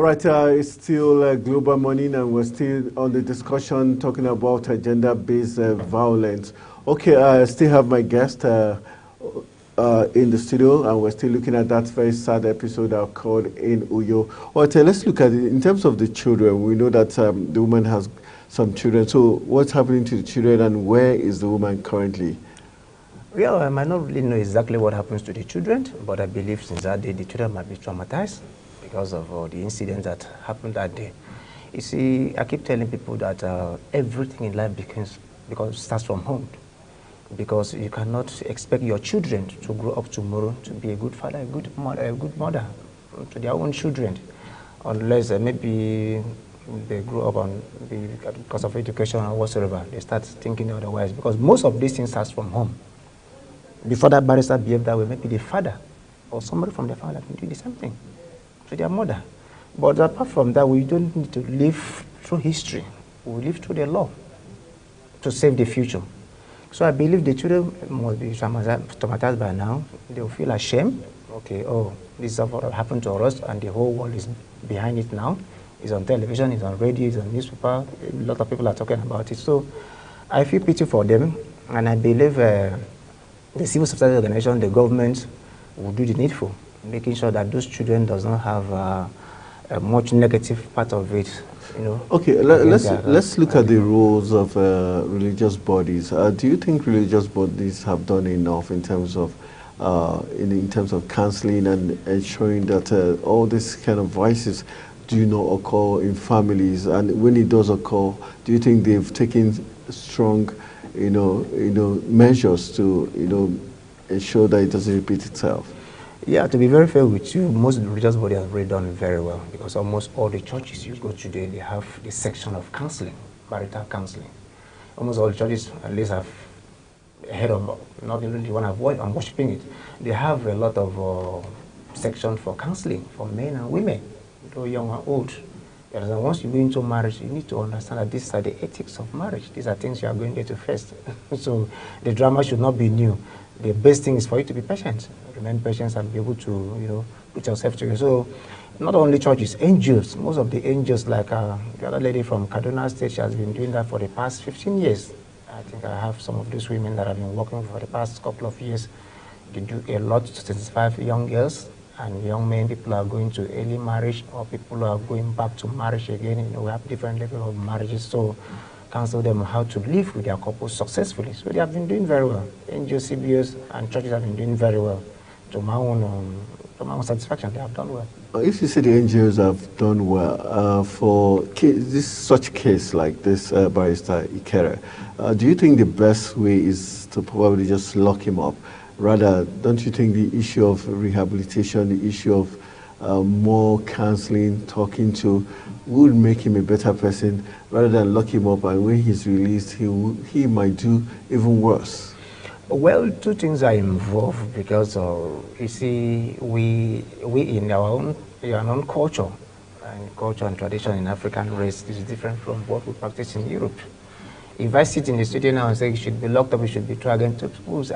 right, it's still Global Morning, and we're still on the discussion talking about gender-based violence. Okay, I still have my guest in the studio, and we're still looking at that very sad episode called In Uyo. Well, let's look at it in terms of the children. We know that the woman has some children. So what's happening to the children, and where is the woman currently? Well, I might not really know exactly what happens to the children, but I believe since that day, the children might be traumatized because of the incident that happened that day. You see, I keep telling people that everything in life starts from home, because you cannot expect your children to grow up tomorrow to be a good father, a good mother to their own children, unless maybe they grow up because of education or whatsoever. They start thinking otherwise, because most of these things starts from home. Before that barrister behaved that way, maybe the father or somebody from the family can do the same thing to their mother. But apart from that, we don't need to live through history. We live through the law to save the future. So I believe the children must be traumatized by now. They will feel ashamed. Okay, oh, this is what happened to us, and the whole world is behind it now. It's on television, it's on radio, it's on newspaper. A lot of people are talking about it. So I feel pity for them, and I believe the civil society organization, the government, will do the needful, making sure that those children does not have a much negative part of it. You know. Okay, let's look at the roles of religious bodies. Do you think religious bodies have done enough in terms of counseling and ensuring that all these kind of vices do not occur in families? And when it does occur, do you think they've taken strong measures to, ensure that it doesn't repeat itself? Yeah, to be very fair with you, most religious bodies have really done very well, because almost all the churches you go today, they have the section of counseling, marital counseling. Almost all the churches, at least, have ahead of, not even the one I'm worshiping it, they have a lot of section for counseling for men and women, though young and old. Because once you go into marriage, you need to understand that these are the ethics of marriage. These are things you are going to face. So the drama should not be new. The best thing is for you to be patient, remain patient, and be able to, put yourself together. So not only churches, angels, most of the angels, like the other lady from Kaduna State, she has been doing that for the past 15 years. I think I have some of those women that have been working for the past couple of years. They do a lot to satisfy young girls and young men. People are going to early marriage, or people are going back to marriage again. We have different levels of marriages, so counsel them how to live with their couples successfully. So they have been doing very well. NGOs, CBOs, and churches have been doing very well. To my own satisfaction, they have done well. If you say the NGOs have done well, for such case like this, Barrister Ikere, do you think the best way is to probably just lock him up? Rather, don't you think the issue of rehabilitation, the issue of more counseling, talking to, would make him a better person, rather than lock him up, and when he's released, he might do even worse? Well, two things are involved, because you see, we in our own culture and tradition in African race is different from what we practice in Europe. If I sit in the studio now and say you should be locked up, you should be dragged into schools,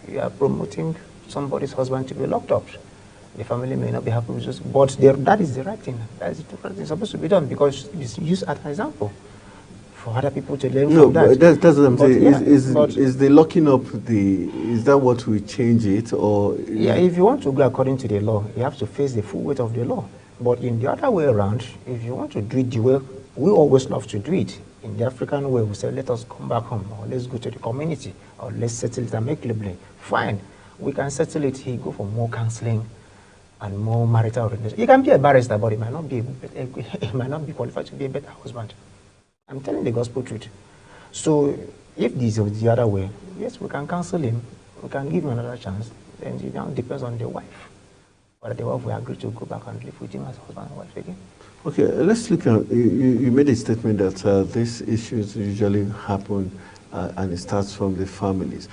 you are promoting somebody's husband to be locked up. The family may not be happy with this, but that is the right thing. That is the different thing supposed to be done, because it's used as an example for other people to learn from that. No, that's what I'm saying. Is the locking up is that what will change it, or? Yeah, if you want to go according to the law, you have to face the full weight of the law. But in the other way around, if you want to do it the way we always love to do it, in the African way, we say, let us come back home, or let's go to the community, or let's settle it amicably. Fine, we can settle it. He go for more counseling and more marital relationship. You can be a barrister, but he might not be qualified to be a better husband. I'm telling the gospel truth. So if this is the other way, yes, we can counsel him. We can give him another chance. Then it now depends on the wife. Whether the wife will agree to go back and live with him as husband and wife again. Okay, let's look at, you made a statement that these issues usually happen and it starts from the families.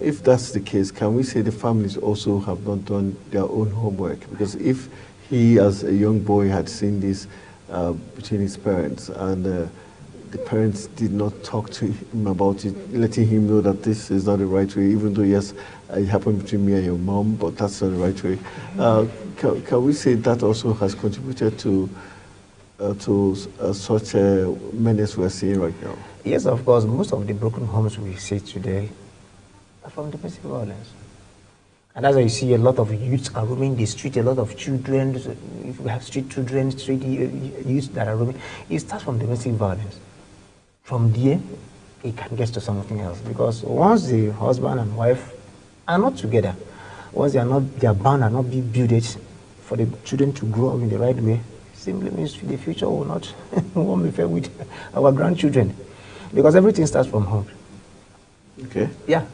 If that's the case, can we say the families also have not done their own homework? Because if he, as a young boy, had seen this between his parents, and the parents did not talk to him about it, letting him know that this is not the right way, even though, yes, it happened between me and your mom, but that's not the right way. can we say that also has contributed to such a menace we're seeing right now? Yes, of course. Most of the broken homes we see today are from domestic violence. And as I see, a lot of youths are roaming the street, a lot of children, if we have street children, street youths that are roaming, it starts from domestic violence. From there, it can get to something else. Because once the husband and wife are not together, once they are bound and not be built for the children to grow up in the right way, simply means the future will not won't be fair with our grandchildren. Because everything starts from home. Okay. Yeah.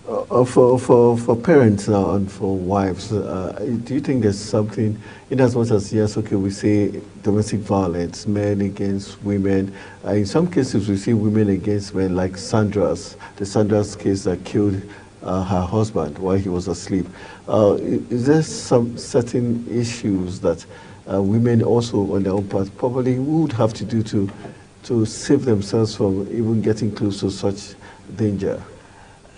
For parents now and for wives, do you think there's something, in as much as, yes, okay, we say domestic violence, men against women, in some cases we see women against men, like the Sandra's case that killed her husband while he was asleep. Is there some certain issues that women also on their own part probably would have to do to save themselves from even getting close to such danger?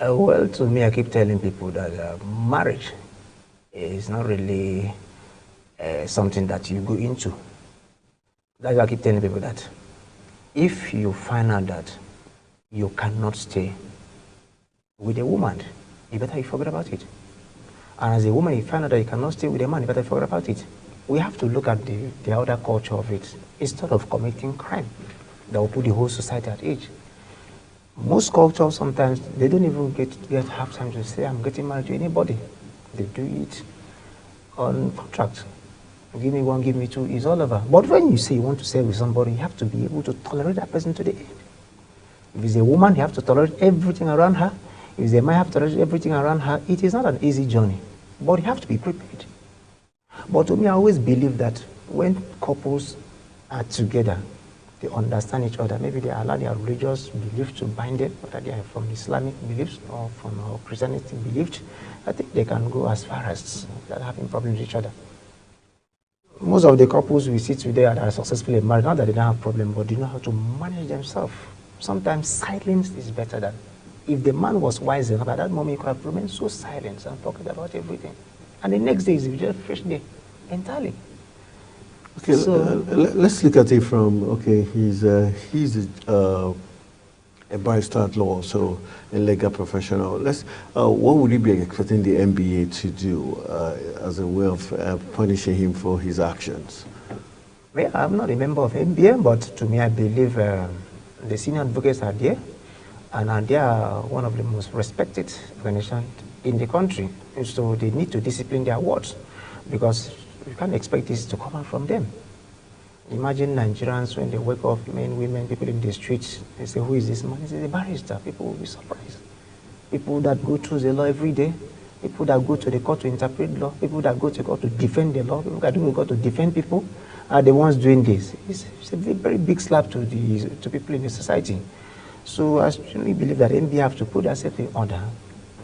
Well, to me, I keep telling people that marriage is not really something that you go into. That's why I keep telling people that if you find out that you cannot stay with a woman, you better forget about it. And as a woman, you find out that you cannot stay with a man, you better forget about it. We have to look at the other culture of it instead of committing crime that will put the whole society at edge. Most cultures, sometimes, they don't even get have time to say, I'm getting married to anybody. They do it on contract. Give me one, give me two, it's all over. But when you say you want to stay with somebody, you have to be able to tolerate that person to the end. If it's a woman, you have to tolerate everything around her. If it's a man, you have to tolerate everything around her. It is not an easy journey, but you have to be prepared. But to me, I always believe that when couples are together, they understand each other. Maybe they allow their religious beliefs to bind them, whether they are from Islamic beliefs or from Christianity beliefs. I think they can go as far as having problems with each other. Most of the couples we see today that are successfully married, not that they don't have problems, but they know how to manage themselves. Sometimes silence is better than, if the man was wise enough, at that moment he could have remained so silent and talked about everything. And the next day is just a fresh day, entirely. Okay, so, let's look at it from, okay, he's a barrister at law, so a legal professional. What would you be expecting the NBA to do as a way of punishing him for his actions? Well, I'm not a member of NBA, but to me, I believe the senior advocates are there, and they are one of the most respected organizations in the country. And so they need to discipline their words, because you can't expect this to come out from them. Imagine Nigerians when they wake up, men, women, people in the streets, they say, who is this man? He says, a barrister. People will be surprised. People that go through the law every day, people that go to the court to interpret law, people that go to court to defend the law, people that go to defend people, are the ones doing this. It's a very big slap to people in the society. So I strongly believe that NBA have to put themselves in order.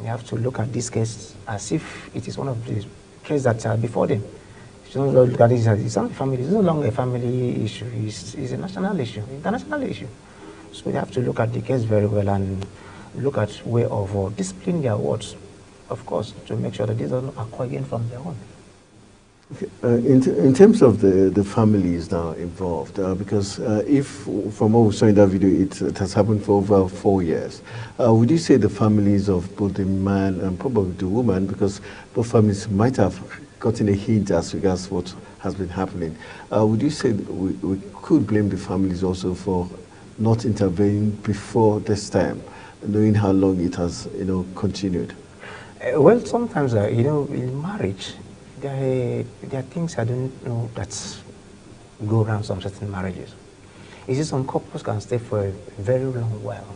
They have to look at this case as if it is one of the cases that are before them. It's not look at it as it's not a family. It's no longer a family issue. It's a national issue, international issue. So they have to look at the case very well and look at way of disciplining their words, of course, to make sure that these are not occur again from their own. Okay. In terms of the families now involved, because if from what we saw in that video, it has happened for over 4 years, would you say the families of both the man and probably the woman, because both families might have gotten a hint as regards what has been happening, would you say we could blame the families also for not intervening before this time, knowing how long it has continued? Well, sometimes in marriage, there are things I don't know that go around some certain marriages. You see, some couples can stay for a very long while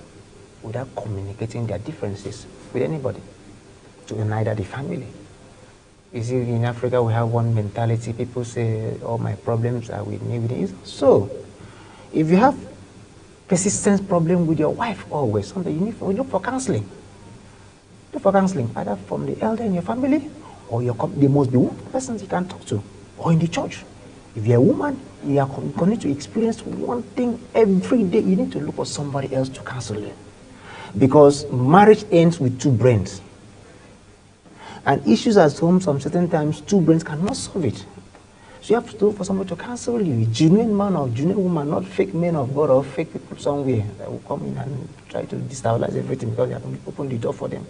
without communicating their differences with anybody, to neither the family. You see, in Africa, we have one mentality. People say, all my problems are with me. So, if you have persistent problem with your wife always, something you need to look for counseling. Look for counseling, either from the elder in your family, or there must be one person you can talk to, or in the church. If you're a woman, you are going to experience one thing every day. You need to look for somebody else to counsel you. Because marriage ends with two brains. And issues at home, some certain times, two brains cannot solve it. So you have to look for somebody to counsel you, a genuine man or genuine woman, not fake men of God or fake people somewhere that will come in and try to destabilize everything because they have opened the door for them.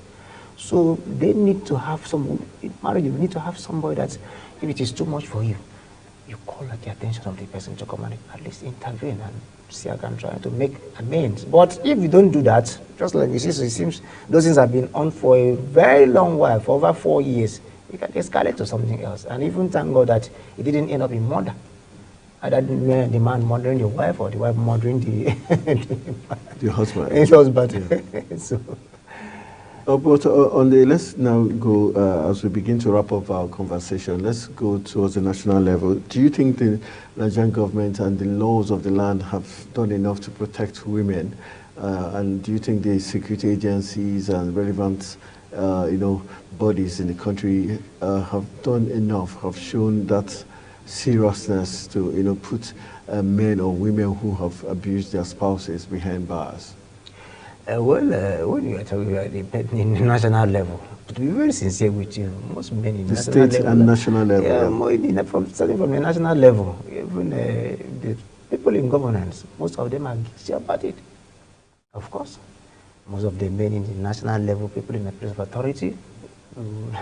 So they need to have in marriage, you need to have somebody that, if it is too much for you, you call at the attention of the person to come and at least intervene and see how can try to make amends. But if you don't do that, just like you see, so it seems those things have been on for a very long while, for over 4 years, it can escalate to something else. And even thank God that it didn't end up in murder. Either the man murdering the wife or the wife murdering the husband. His husband. Yeah. So. But let's now go, as we begin to wrap up our conversation, let's go towards the national level. Do you think the Nigerian government and the laws of the land have done enough to protect women? And do you think the security agencies and relevant bodies in the country have done enough, have shown that seriousness to put men or women who have abused their spouses behind bars? When you are talking about the national level, to be very sincere with you, most men in the national state level, and national level, starting from the national level, even the people in governance, most of them are guilty about it. Of course, most of the men in the national level, people in the place of authority,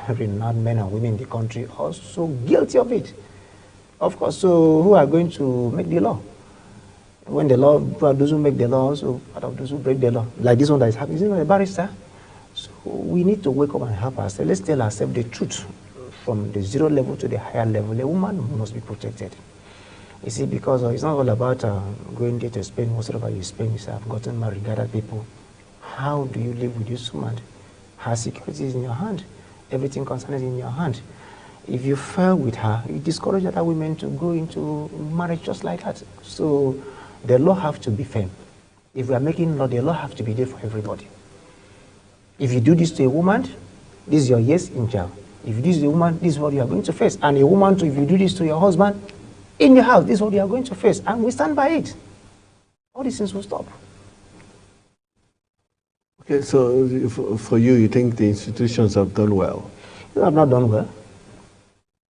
renowned men and women in the country, are also guilty of it. Of course, so who are going to make the law? When the law, those who make the law, also part of those who break the law, like this one that is happening, is not a barrister. So we need to wake up and help ourselves. Let's tell ourselves the truth. From the 0 level to the higher level, a woman must be protected. You see, because it's not all about going there to spend whatever you spend. You say, I've gotten married, gathered people. How do you live with this woman? Her security is in your hand. Everything concerning is in your hand. If you fail with her, you discourage other women to go into marriage just like that. So the law have to be firm. If we are making law, the law have to be there for everybody. If you do this to a woman, this is your yes in jail. If this is a woman, this is what you are going to face. And a woman too, if you do this to your husband, in your house, this is what you are going to face. And we stand by it. All these things will stop. Okay, so for you, you think the institutions have done well? They have not done well.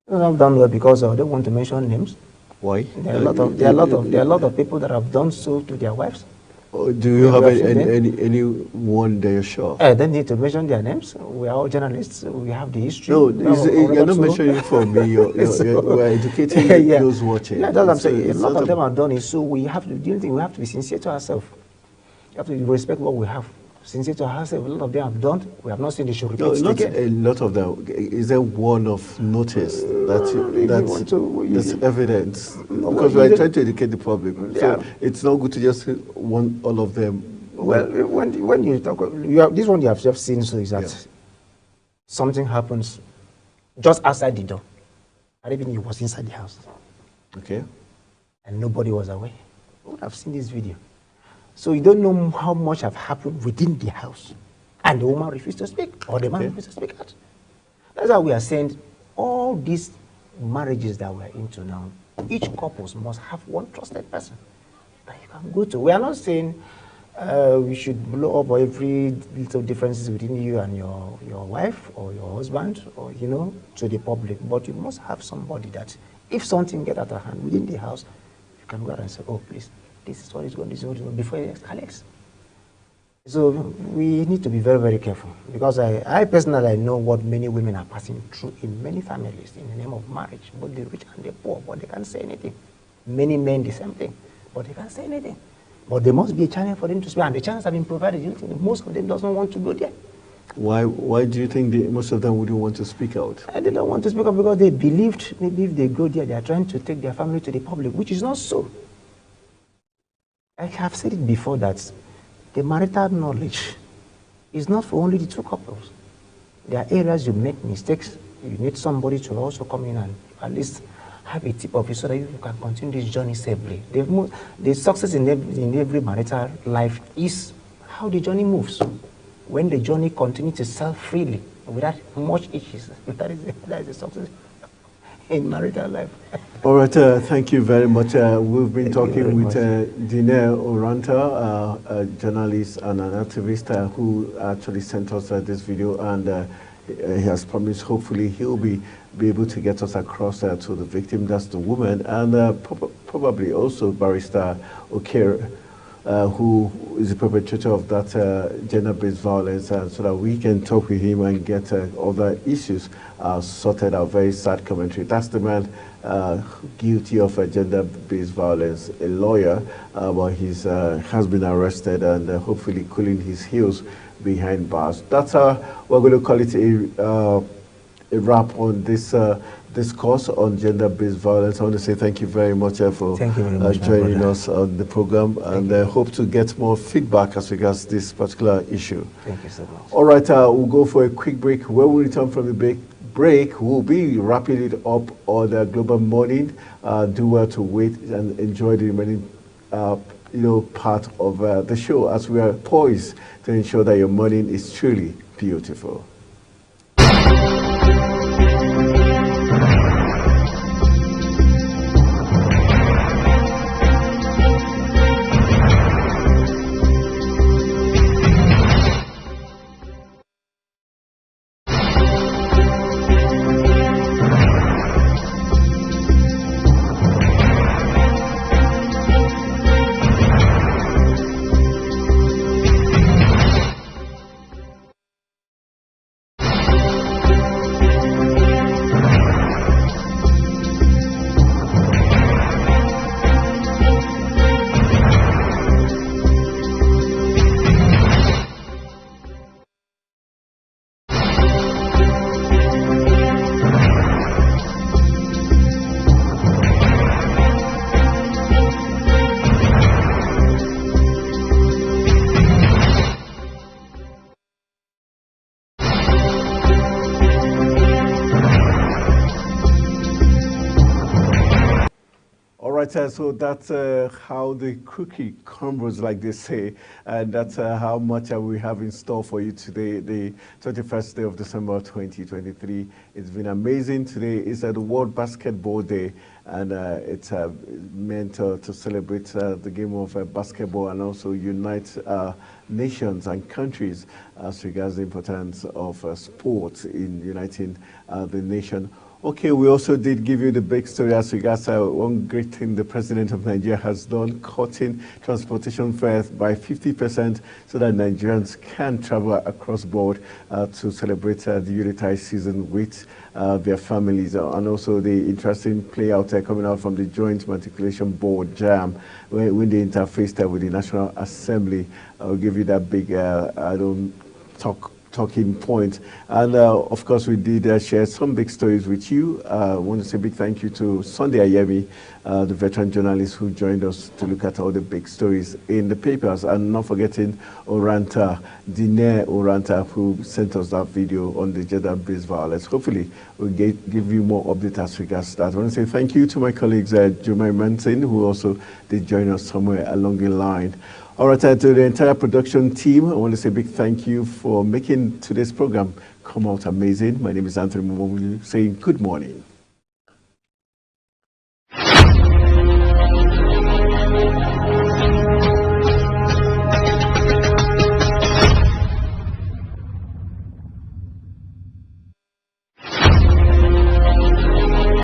They have done well because they don't want to mention names. Why? There are a lot of people that have done so to their wives. Do you have anyone that you're sure? I don't need to mention their names. We are all journalists. We have the history. No, you're not mentioning it for me. We're educating those watching. Yeah, that's what I'm saying. A lot of them have done it. So we have to do anything. We have to be sincere to ourselves. We have to respect what we have. Sincere to ourselves. A lot of them have done. We have not seen the show repeat. No, not a lot of them. Is there one of notice that's evidence? Because we're trying to educate the public. So it's not good to just want all of them. Well, when you talk, this one you have just seen, so is that something happens just outside the door. I don't think he was inside the house. Okay. And nobody was aware. I would have seen this video. So you don't know how much have happened within the house. And the woman refused to speak, or the man refused to speak out. That's why we are saying all these marriages that we're into now, each couple must have one trusted person that you can go to. We are not saying we should blow up every little differences within you and your wife or your husband or, to the public. But you must have somebody that if something gets out of hand within the house, you can go out and say, oh, please, this is what is going, this is what is going, before it escalates. So we need to be very, very careful because I personally know what many women are passing through in many families in the name of marriage, both the rich and the poor, but they can't say anything. Many men, the same thing, but they can't say anything. But there must be a channel for them to speak, and the channels have been provided. Most of them doesn't want to go there. Why do you think most of them wouldn't want to speak out? They don't want to speak out because they believed maybe if they go there, they are trying to take their family to the public, which is not so. I have said it before that the marital knowledge is not for only the two couples. There are areas you make mistakes. You need somebody to also come in and at least have a tip of you so that you can continue this journey safely. The success in every marital life is how the journey moves. When the journey continues to sell freely without much issues, that is a success in marital life. All right, thank you very much. We've been talking with Dineh Oranta, a journalist and an activist who actually sent us this video, and he has promised hopefully he'll be able to get us across to the victim, that's the woman, and probably also Barrister Okere, who is the perpetrator of that gender-based violence, so that we can talk with him and get other issues sorted out. Very sad commentary. That's the man guilty of gender-based violence, a lawyer, but he's has been arrested and hopefully cooling his heels behind bars. That's we're going to call it a wrap on this discourse on gender-based violence. I want to say thank you very much for joining us on the program, and hope to get more feedback as regards this particular issue. Thank you so much. All right, we'll go for a quick break. When we return from the break, we'll be wrapping it up on the Global Morning. Do well to wait and enjoy the remaining part of the show, as we are poised to ensure that your morning is truly beautiful. So that's how the cookie crumbles, like they say, and that's how much we have in store for you today, the 21st day of December 2023. It's been amazing. Today is the World Basketball Day, and it's meant to celebrate the game of basketball and also unite nations and countries as regards the importance of sports in uniting the nation. Okay, we also did give you the big story as regards one great thing the President of Nigeria has done, cutting transportation fares by 50% so that Nigerians can travel across board to celebrate the Unitary season with their families. And also the interesting play out coming out from the Joint Matriculation Board, JAM, when they interfaced with the National Assembly. I'll give you that big, talking point. And of course, we did share some big stories with you. I want to say a big thank you to Sunday Ayemi, the veteran journalist who joined us to look at all the big stories in the papers. And not forgetting Oranta, Dine Oranta, who sent us that video on the gender-based violence. Hopefully, we'll give you more updates as regards that. I want to say thank you to my colleagues, Jumai Manson, who also did join us somewhere along the line. All right, to the entire production team, I want to say a big thank you for making today's program come out amazing. My name is Anthony Mumolu, saying good morning.